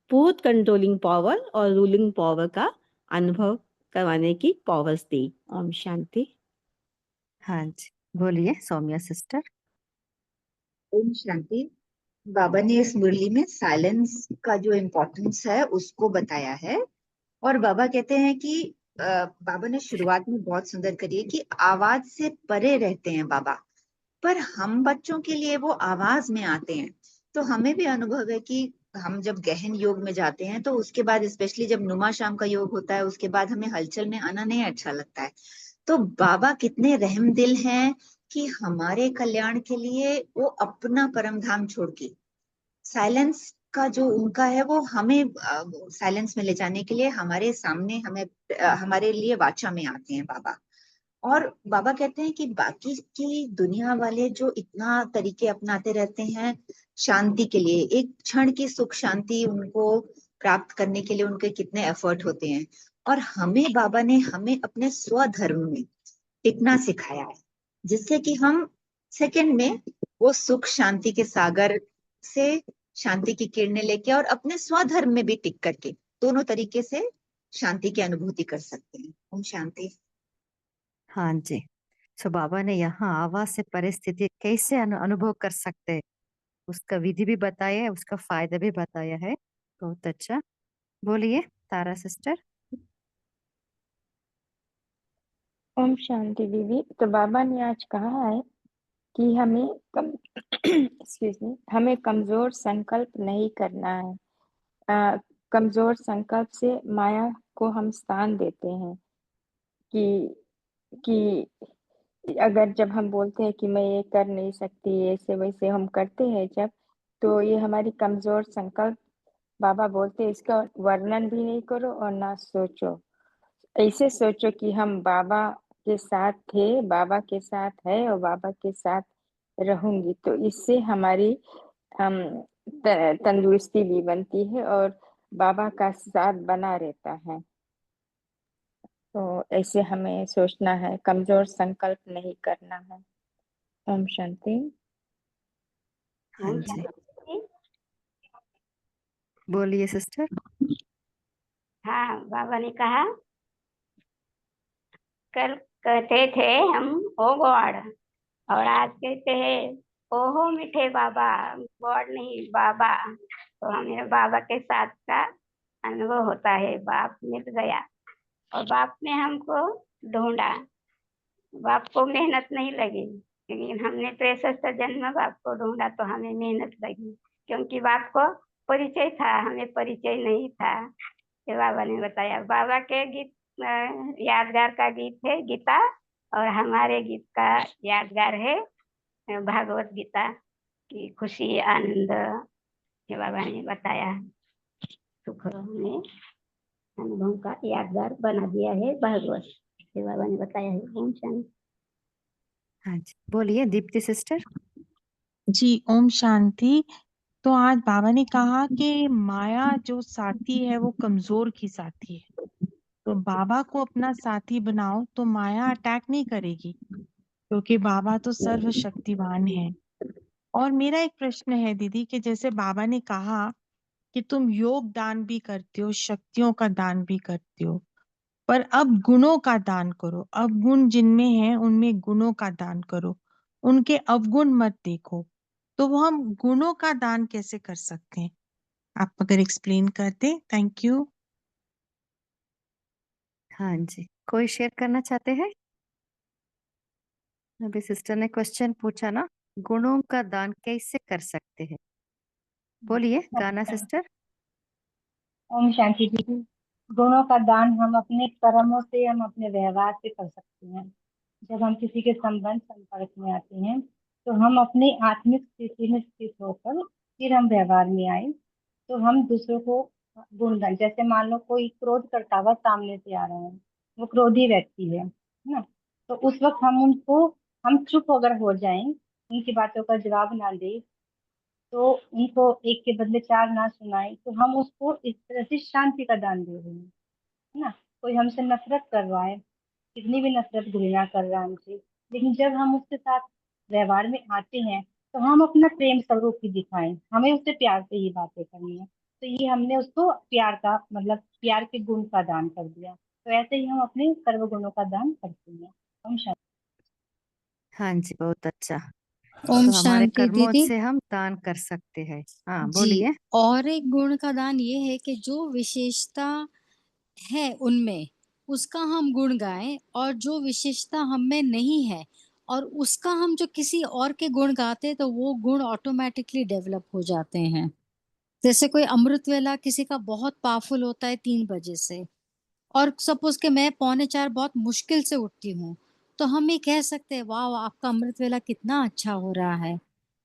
पूर्ण कंट्रोलिंग पावर और रूलिंग पावर का अनुभव करवाने की पावर्स दी। ओम शांति। हाँ जी, बोलिए सौम्या सिस्टर। ओम शांति। बाबा ने इस मुरली में साइलेंस का जो इम्पोर्टेंस है उसको बताया है। और बाबा कहते हैं कि बाबा ने शुरुआत में बहुत सुंदर करी है कि आवाज से परे रहते हैं बाबा, पर हम बच्चों के लिए वो आवाज में आते हैं। तो हमें भी अनुभव है कि हम जब गहन योग में जाते हैं तो उसके बाद, स्पेशली जब नुमा शाम का योग होता है, उसके बाद हमें हलचल में आना नहीं अच्छा लगता है। तो बाबा कितने रहम दिल हैं कि हमारे कल्याण के लिए वो अपना परम धाम छोड़ के साइलेंस का जो उनका है वो हमें साइलेंस में ले जाने के लिए हमारे सामने हमें हमारे लिए वाचा में आते हैं बाबा। और बाबा कहते हैं कि बाकी की दुनिया वाले जो इतना तरीके अपनाते रहते हैं शांति के लिए, एक क्षण की सुख शांति उनको प्राप्त करने के लिए उनके कितने एफर्ट होते हैं, और हमें बाबा ने हमें अपने स्वधर्म में टिकना सिखाया है, जिससे कि हम सेकंड में वो सुख शांति के सागर से शांति की किरणें लेके और अपने स्वधर्म में भी टिक करके दोनों तरीके से शांति की अनुभूति कर सकते हैं। ओम शांति। हाँ जी, सो बाबा ने यहाँ आवाज से परिस्थिति कैसे अनुभव कर सकते हैं उसका विधि भी बताया है, उसका फायदा भी बताया है। बहुत अच्छा। बोलिए तारा सिस्टर। ओम शांति दीदी। तो बाबा ने आज कहा है कि हमें एक्सक्यूज मी, हमें कमजोर संकल्प नहीं करना है। कमजोर संकल्प से माया को हम स्थान देते हैं कि अगर जब हम बोलते हैं कि मैं ये कर नहीं सकती, ऐसे वैसे हम करते हैं जब, तो ये हमारी कमजोर संकल्प, बाबा बोलते हैं इसका वर्णन भी नहीं करो और ना सोचो। ऐसे सोचो कि हम बाबा के साथ थे, बाबा के साथ है और बाबा के साथ रहूंगी। तो इससे हमारी तंदुरुस्ती भी बनती है और बाबा का साथ बना रहता है। तो ऐसे हमें सोचना है, कमजोर संकल्प नहीं करना है। ओम शांति। हाँ जी, बोलिए सिस्टर। हाँ, बाबा ने कहा, कल कहते थे हम ओ गॉड, और आज कहते हैं ओहो मीठे बाबा, गॉड नहीं बाबा। तो हमें बाबा के साथ का अनुभव होता है। बाप मिल गया और बाप ने हमको ढूंढा। बाप को मेहनत नहीं लगी, लेकिन हमने 63 जन्म बाप को ढूंढा तो हमें मेहनत लगी, क्योंकि बाप को परिचय था, हमें परिचय नहीं था। ये बाबा ने बताया। बाबा के गीत यादगार का गीत है गीता, और हमारे गीत का यादगार है भागवत गीता की खुशी आनंद। ये बाबा ने बताया, सुख में अनुभव का यादगार बना दिया है भागवत। ये बाबा ने बताया है। ओम शांति। हाँ जी, बोलिए दीप्ति सिस्टर। जी ओम शांति। तो आज बाबा ने कहा कि माया जो साथी है वो कमजोर की साथी है, तो बाबा को अपना साथी बनाओ तो माया अटैक नहीं करेगी, क्योंकि बाबा तो सर्वशक्तिवान है। और मेरा एक प्रश्न है दीदी कि जैसे बाबा ने कहा कि तुम योग दान भी करते हो, शक्तियों का दान भी करते हो, पर अब गुणों का दान करो। अब गुण जिनमें हैं उनमें गुणों का दान करो, उनके अवगुण मत देखो। तो वो हम गुणों का दान कैसे कर सकते हैं, आप अगर एक्सप्लेन करते। Thank you. हाँ जी, कोई शेयर करना चाहते हैं? अभी सिस्टर ने क्वेश्चन पूछा ना, गुणों का दान कैसे कर सकते हैं? बोलिए गाना सिस्टर। ओम शांति दीदी। गुणों का दान हम अपने कर्मों से, हम अपने व्यवहार से कर सकते हैं। जब हम किसी के संबंध संपर्क में आते हैं तो हम अपनी आत्मिक स्थिति में स्थित होकर फिर हम व्यवहार में आए तो हम दूसरों को गुणगान, जैसे मान लो कोई क्रोध करता हुआ सामने से आ रहा है, वो क्रोधी व्यक्ति है ना, तो उस वक्त हम चुप अगर हो जाएं, उनकी बातों का जवाब ना दे, तो उनको एक के बदले चार ना सुनाए, तो हम उसको इस तरह से शांति का दान दे रहे हैं, है ना। कोई हमसे नफरत कर रहा है, कितनी भी नफरत घृणा कर रहा है हमसे, लेकिन जब हम उसके साथ व्यवहार में आते हैं तो हम अपना प्रेम स्वरूप ही दिखाएं, हमें उससे प्यार से ही बातें करनी है, तो ये हमने उसको प्यार का मतलब प्यार के गुण का दान कर दिया। तो ऐसे ही हम अपने सर्व गुणों का दान करते हैं। हम शांति। हाँ जी, बहुत अच्छा। ओम तो हमारे शांति कर्मों दीदी। से हम दान कर सकते हैं। हाँ जी, बोलिए। और एक गुण का दान ये है कि जो विशेषता है उनमें, उसका हम गुण गाएं, और जो विशेषता हम में नहीं है और उसका हम जो किसी और के गुण गाते हैं, तो वो गुण ऑटोमेटिकली डेवलप हो जाते हैं। जैसे कोई अमृत वेला किसी का बहुत पावरफुल होता है 3 बजे से, और सपोज के मैं 3:45 बहुत मुश्किल से उठती हूँ, तो हम ये कह सकते हैं वाह आपका अमृत वेला कितना अच्छा हो रहा है।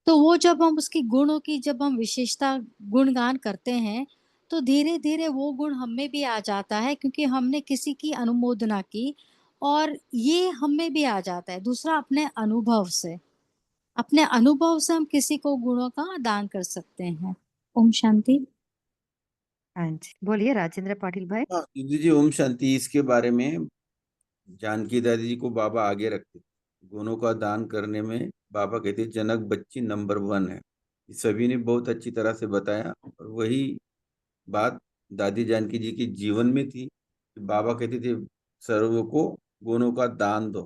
तो वो जब हम उसकी गुणों की जब हम विशेषता गुणगान करते हैं, तो धीरे धीरे वो गुण हम में भी आ जाता है, क्योंकि हमने किसी की अनुमोदना की, और ये हम में भी आ जाता है। दूसरा, अपने अनुभव से हम किसी को गुणों का दान कर सकते हैं। ओम शांति। हाँ जी, बोलिए राजेंद्र पाटिल भाई। हाँ दीदी जी, ओम शांति। इसके बारे में जानकी दादी जी को बाबा आगे रखते, गुणों का दान करने में बाबा कहते जनक बच्ची नंबर 1 है। ये सभी ने बहुत अच्छी तरह से बताया, और वही बात दादी जानकी जी के जीवन में थी कि बाबा कहते थे सर्व को गुणों का दान दो।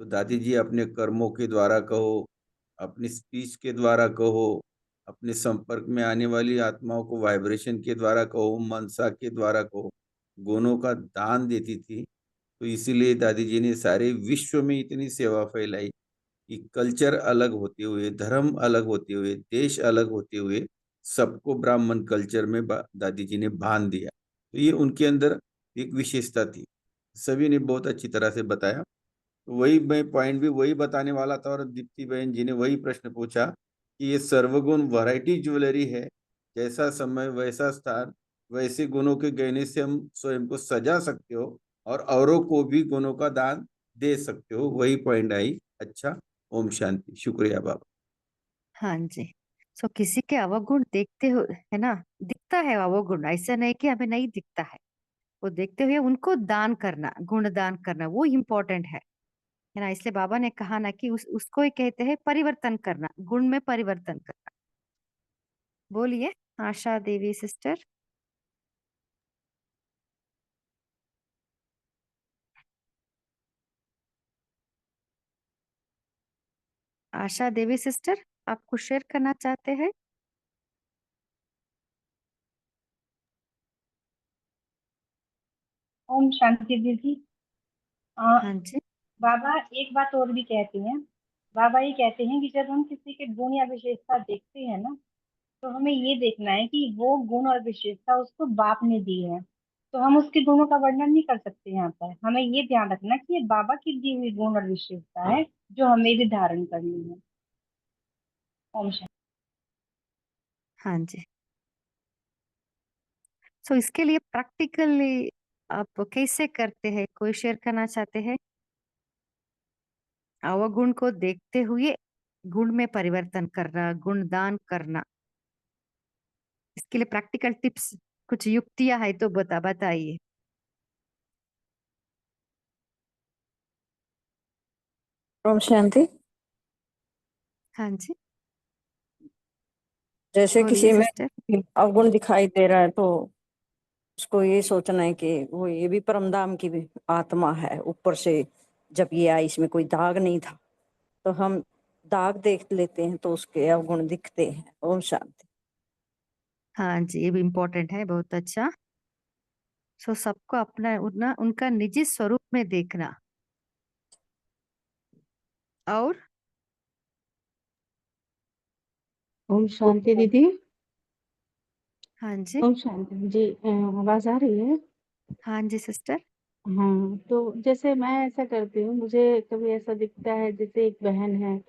तो दादी जी अपने कर्मों के द्वारा कहो, अपनी स्पीच के द्वारा कहो, अपने संपर्क में आने वाली आत्माओं को वाइब्रेशन के द्वारा कहो, मनसा के द्वारा कहो, गुणों का दान देती थी। तो इसीलिए दादी जी ने सारे विश्व में इतनी सेवा फैलाई कि कल्चर अलग होते हुए, धर्म अलग होते हुए, देश अलग होते हुए, सबको ब्राह्मण कल्चर में दादी जी ने बांध दिया। तो ये उनके अंदर एक विशेषता थी। सभी ने बहुत अच्छी तरह से बताया। तो वही मैं पॉइंट भी वही बताने वाला था, और दीप्ति बहन जी ने वही प्रश्न पूछा कि ये सर्वगुण वैरायटी ज्वेलरी है, जैसा समय वैसा स्थान वैसे गुणों के गहने से हम स्वयं को सजा सकते हो और औरों को भी गुणों का दान दे सकते हो। वही पॉइंट आई। अच्छा, ओम शांति। शुक्रिया बाबा। हाँ जी। सो किसी के अवगुण देखते हो, है ना, दिखता है अवगुण, ऐसा नहीं कि हमें नहीं दिखता है। वो देखते हुए उनको दान करना, गुण दान करना, वो इम्पोर्टेंट है ना। इसलिए बाबा ने कहा ना कि उसको ही कहते हैं परिवर्तन करना, गुण में परिवर्तन करना। बोलिए आशा देवी सिस्टर। आशा देवी सिस्टर, आप कुछ शेयर करना चाहते हैं? ओम शांति दीदी। आ, हाँ जी। बाबा एक बात और भी कहते हैं। बाबा ये कहते हैं कि जब हम किसी के गुण या विशेषता देखते हैं ना, तो हमें ये देखना है कि वो गुण और विशेषता उसको बाप ने दी है, तो हम उसके गुणों का वर्णन नहीं कर सकते। यहाँ पर हमें ये ध्यान रखना कि ये बाबा की दी हुई गुण और विशेषता है जो हमें भी धारण करनी है। ओम शांति। हाँ जी। सो इसके लिए प्रैक्टिकली आप कैसे करते हैं, कोई शेयर करना चाहते हैं? अवगुण को देखते हुए गुण में परिवर्तन करना, गुणदान करना, इसके लिए प्रैक्टिकल टिप्स कुछ युक्तियां है तो बताइए। ओम शांति। हाँ जी, जैसे बोलिए किसी में सिस्टर। अवगुण दिखाई दे रहा है, तो उसको ये सोचना है कि वो ये भी परमधाम की भी आत्मा है ऊपर से। जब ये आई इसमें कोई दाग नहीं था, तो हम दाग देख लेते हैं तो उसके अवगुण दिखते हैं। ओम शांति। हाँ जी, ये भी इम्पोर्टेंट है, बहुत अच्छा। सो सबको अपना उनका निजी स्वरूप में देखना। और ओम शांति दीदी। हाँ जी। ओम शांति जी, आवाज आ रही है? हाँ जी सिस्टर। हाँ, तो जैसे मैं ऐसा करती हूँ, मुझे कभी ऐसा दिखता है जैसे एक बहन है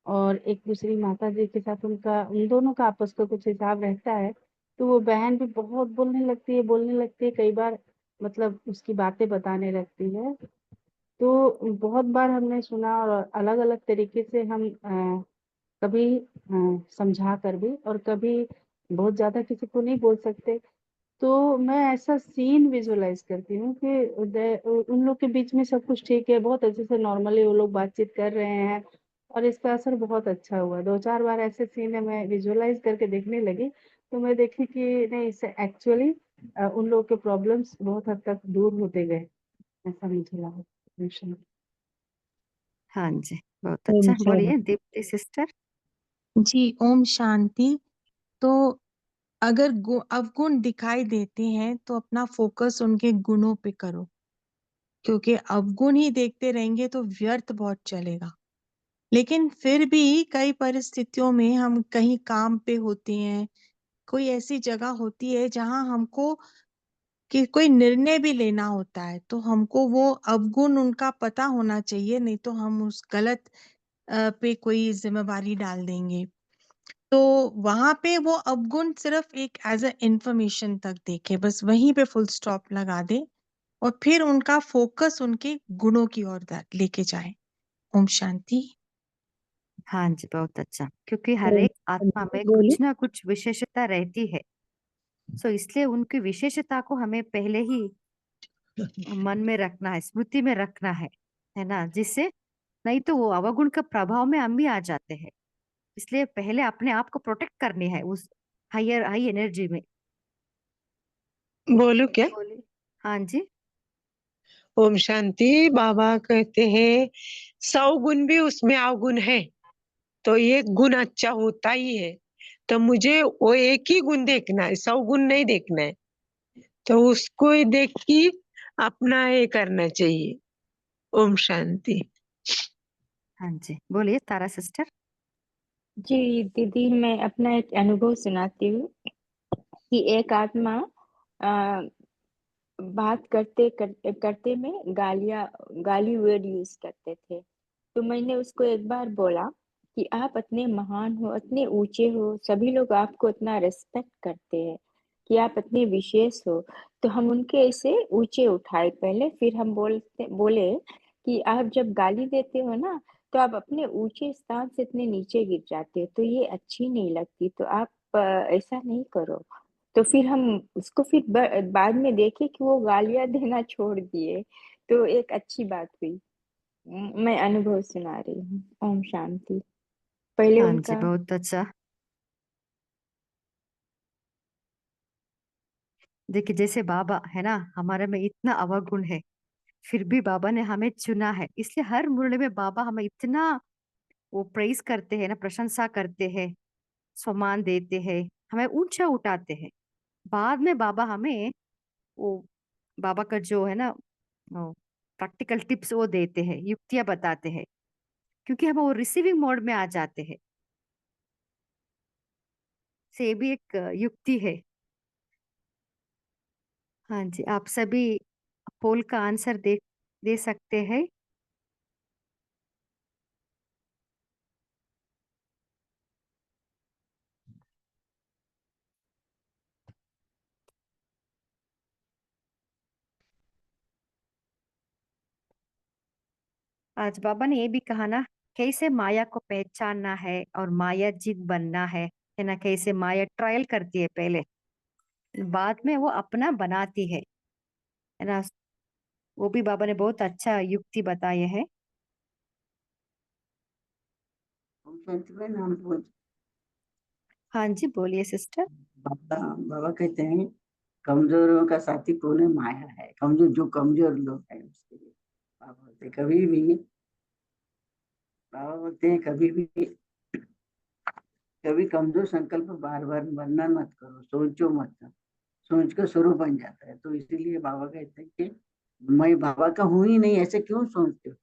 और एक दूसरी माता जी के साथ उन दोनों का आपस का कुछ हिसाब रहता है, तो वो बहन भी बहुत बोलने लगती है, कई बार मतलब उसकी बातें बताने लगती है। तो बहुत बार हमने सुना और अलग-अलग तरीके से हम कभी समझा कर भी और कभी बहुत ज़्यादा किसी को नहीं बोल सकते। तो मैं ऐसा सीन विजुअलाइज़ करती हूँ कि उन लोग के बीच में सब कुछ ठीक है, बहुत अच्छे से नॉर्मली वो लोग बातचीत कर रहे हैं और इसका असर बहुत अच्छा हुआ। 2-4 बार ऐसे सीन है मैं विजुअलाइज़ करके देखने लगी, तो मैं देखी कि नहीं, इससे एक्चुअली उन लोग के प्रॉब्लम्स बहुत हद तक दूर होते गए, ऐसा मुझे लगा। हमेशा। हाँ जी, बहुत ओम अच्छा। बोलिए शांति। दीप्ति सिस्टर। जी ओम शांति। तो अगर अवगुण दिखाई देते हैं तो अपना फोकस उनके गुणों पे करो, क्योंकि अवगुण ही देखते रहेंगे तो व्यर्थ बहुत चलेगा। लेकिन फिर भी कई परिस्थितियों में हम कहीं काम पे होते हैं, कोई ऐसी जगह होती है जहां हमको कि कोई निर्णय भी लेना होता है, तो हमको वो अवगुण उनका पता होना चाहिए, नहीं तो हम उस गलत पे कोई जिम्मेवारी डाल देंगे। तो वहां पे वो अवगुण सिर्फ एक एज अ इंफॉर्मेशन तक देखे, बस वहीं पे फुल स्टॉप लगा दे और फिर उनका फोकस उनके गुणों की ओर लेके जाए। ओम शांति। हाँ जी, बहुत अच्छा। क्योंकि हर ओम एक आत्मा शांति, में बोलिए। कुछ ना कुछ विशेषता रहती है, सो इसलिए उनकी विशेषता को हमें पहले ही मन में रखना है, स्मृति में रखना है ना, जिससे नहीं तो वो अवगुण का प्रभाव में हम भी आ जाते हैं। इसलिए पहले अपने आप को प्रोटेक्ट करनी है उस हाई एनर्जी में। बोलू क्या? बोलिए। हाँ जी। ओम शांति। बाबा कहते हैं 100 गुण भी उसमें अवगुण है, तो एक गुण अच्छा होता ही है, तो मुझे वो एक ही गुण देखना है, 100 गुण नहीं देखना है, तो उसको ही देख के अपना ये करना चाहिए। ओम शांति। हाँ जी, बोलिए तारा सिस्टर। जी दीदी, मैं अपना एक अनुभव सुनाती हूँ कि एक आत्मा आ, बात करते में गाली वर्ड यूज करते थे। तो मैंने उसको एक बार बोला कि आप इतने महान हो, इतने ऊंचे हो, सभी लोग आपको इतना रिस्पेक्ट करते हैं कि आप इतने विशेष हो। तो हम उनके ऐसे ऊंचे उठाए पहले, फिर हम बोले कि आप जब गाली देते हो ना, तो आप अपने ऊंचे स्थान से इतने नीचे गिर जाते हो, तो ये अच्छी नहीं लगती, तो आप ऐसा नहीं करो। तो फिर हम उसको फिर बाद में देखे कि वो गालियां देना छोड़ दिए, तो एक अच्छी बात हुई। मैं अनुभव सुना रही हूँ। ओम शांति। पहले हाँ जी, उनका बहुत अच्छा। देखिए जैसे बाबा है ना, हमारे में इतना अवगुण है, फिर भी बाबा ने हमें चुना है, इसलिए हर मुरली में बाबा हमें इतना वो प्रेज करते हैं ना, प्रशंसा करते हैं, सम्मान देते हैं, हमें ऊंचा उठाते हैं। बाद में बाबा हमें वो बाबा का जो है ना प्रैक्टिकल टिप्स वो देते हैं, युक्तियां बताते हैं, क्योंकि हम वो रिसीविंग मोड में आ जाते हैं। से ये भी एक युक्ति है। हाँ जी, आप सभी पोल का आंसर दे दे सकते हैं। आज बाबा ने ये भी कहा ना, कैसे माया को पहचानना है और माया जीत बनना है ना, कैसे माया ट्रायल करती है पहले, बाद में वो अपना बनाती है ना। वो भी बाबा ने बहुत अच्छा युक्ति बताए हैं। ओम शांति में नाम बोल। हाँ जी, बोलिए सिस्टर। बाबा बाबा कहते हैं कमजोरों का साथी कौन है? माया है। कमजोर जो कमजोर लोग हैं उसके लिए बाबा बोलते हैं, कभी कमजोर संकल्प बार बार बनना मत करो, सोचो मत। सोच का स्वरूप बन जाता है। तो इसीलिए बाबा कहते हैं कि मैं बाबा का हूं ही नहीं, ऐसे क्यों सोचते हो,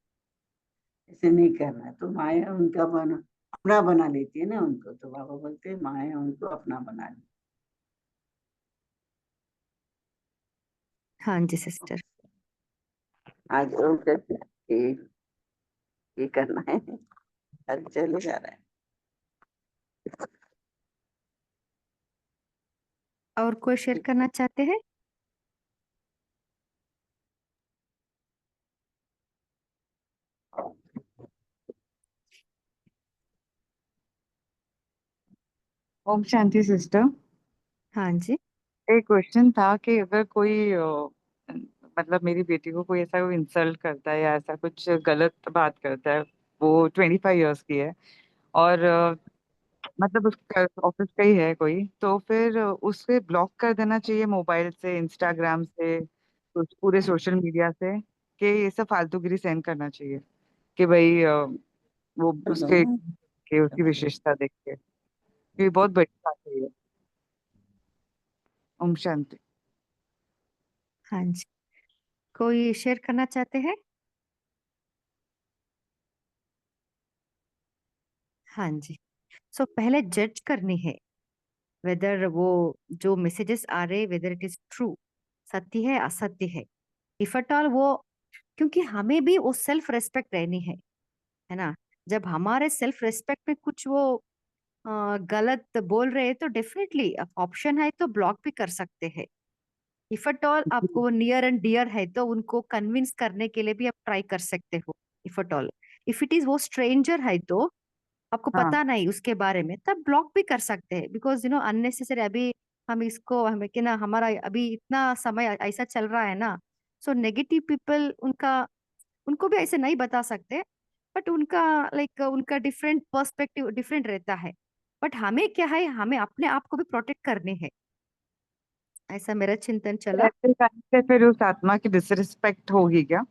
ऐसे नहीं करना है। तो माया उनका अपना बना लेती है ना उनको, तो बाबा बोलते हैं माया उनको अपना बना ली। हाँ जी सिस्टर। आज वो कहते हैं कि ये करना है, आज चले जा रहा है। और कोई शेयर करना चाहते हैं? ओम शांति सिस्टर। हाँ जी। एक क्वेश्चन था कि अगर कोई मतलब मेरी बेटी को कोई ऐसा इंसल्ट करता है या ऐसा कुछ गलत बात करता है, वो 25 इयर्स की है और मतलब उसका ऑफिस का ही है कोई, तो फिर उसे ब्लॉक कर देना चाहिए मोबाइल से, इंस्टाग्राम से, पूरे सोशल मीडिया से, कि ये सब फालतूगिरी सेंड करना चाहिए कि भाई वो उसके कि उसकी विशेषता देख के, ये बहुत बड़ी बात है ये। ओम शांति। हाँ जी, कोई शेयर करना चाहते हैं? हाँ जी। सो पहले जज करनी है वेदर वो जो मैसेजेस आ रहे वेदर इट इज ट्रू, सत्य है असत्य है, इफ एट ऑल वो, क्योंकि हमें भी वो सेल्फ रेस्पेक्ट रहनी है ना। जब हमारे सेल्फ रेस्पेक्ट पे कुछ वो गलत बोल रहे हैं तो डेफिनेटली ऑप्शन है तो ब्लॉक भी कर सकते हैं। इफ एट ऑल आपको वो नियर एंड डियर है तो उनको कन्विंस करने के लिए भी आप ट्राई कर सकते हो। If at all, if it is वो स्ट्रेंजर है तो आपको हाँ पता नहीं उसके बारे में, तब ब्लॉक भी कर सकते हैं। बिकॉज अननेसेसरी अभी हम इसको हमें कि ना हमारा अभी इतना समय ऐसा चल रहा है ना, सो नेगेटिव पीपल उनको भी ऐसे नहीं बता सकते, बट उनका लाइक उनका डिफरेंट पर्सपेक्टिव डिफरेंट रहता है। बट हमें क्या है, हमें अपने आप को भी प्रोटेक्ट करने हैं, ऐसा मेरा चिंतन चला। ऐसे करने से फिर उस आत्मा की डिसरिस्पेक्ट होगी क्या?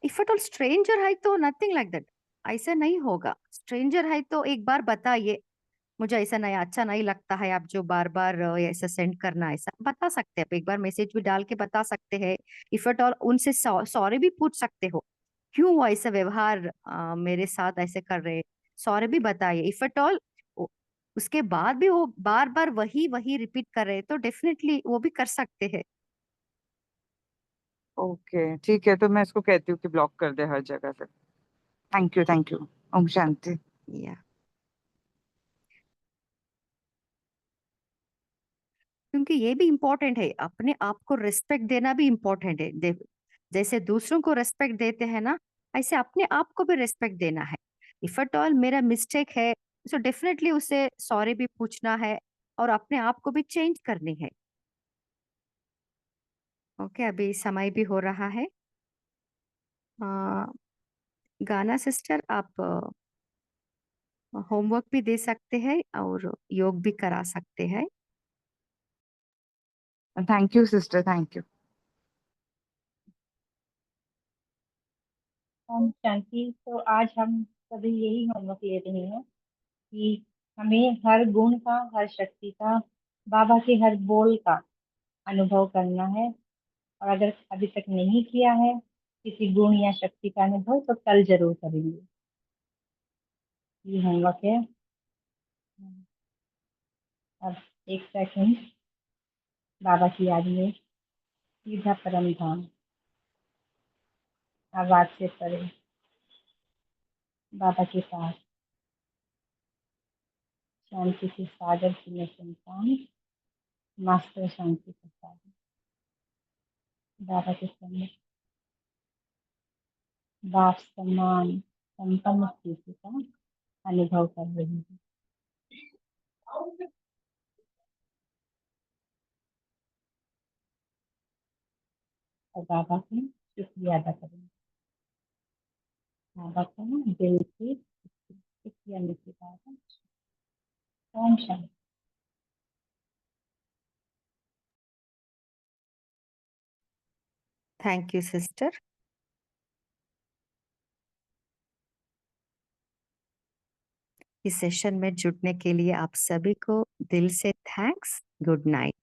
इफ एट ऑल स्ट्रेंजर है तो नथिंग लाइक दैट, ऐसा नहीं होगा। स्ट्रेंजर है तो एक बार बताइए मुझे ऐसा नहीं अच्छा नहीं लगता है, आप जो बार बार ऐसा सेंड करना, ऐसा बता सकते हैं आप, एक बार मैसेज भी डाल के बता सकते हैं। इफ एट ऑल उनसे सॉरी भी पूछ सकते हो, क्यों वो ऐसा व्यवहार मेरे साथ ऐसे कर रहे, सॉरी भी बताइए। इफ एट ऑल उसके बाद भी वो बार बार वही वही रिपीट कर रहे तो डेफिनेटली वो भी कर सकते हैं। ओके ठीक है, तो मैं इसको कहती हूँ कि ब्लॉक कर दे हर जगह से। Thank you, thank you. ओम शांति। या क्योंकि ये भी इम्पोर्टेंट है, अपने आप को रिस्पेक्ट देना भी इम्पोर्टेंट है। जैसे दूसरों को रिस्पेक्ट देते हैं ना, ऐसे अपने आप को भी रिस्पेक्ट देना है। इफ एट ऑल मेरा मिस्टेक है तो डेफिनेटली उसे सॉरी भी पूछना है और अपने आप को भी चेंज करनी है। ओके, अभी समय भी हो रहा है। आ, गाना सिस्टर आप होमवर्क भी दे सकते हैं और योग भी करा सकते हैं। Thank you sister, thank you. ओम शांति। तो आज हम सभी यही होमवर्क ले रहे हैं कि हमें हर गुण का, हर शक्ति का, बाबा के हर बोल का अनुभव करना है। और अगर अभी तक नहीं किया है किसी गुण या शक्ति का अनुभव, तो कल जरूर करेंगे। ये होमवर्क है। अब एक सेकंड बाबा की याद में सीधा परम धाम, आवाज से परे, बाबा के पास, शांति के सागर की मैं संतान, मास्टर शांति के सागर, बाबा के संग बाप समान संपन्न स्थिति का अनुभव कर रही हूँ। और बाबा का शुक्रिया अदा करेंगे। बाबा का दिल से शुक्रिया लेके बाबा। ओम शांति। Thank you sister. इस सेशन में जुड़ने के लिए आप सभी को दिल से थैंक्स। Good night.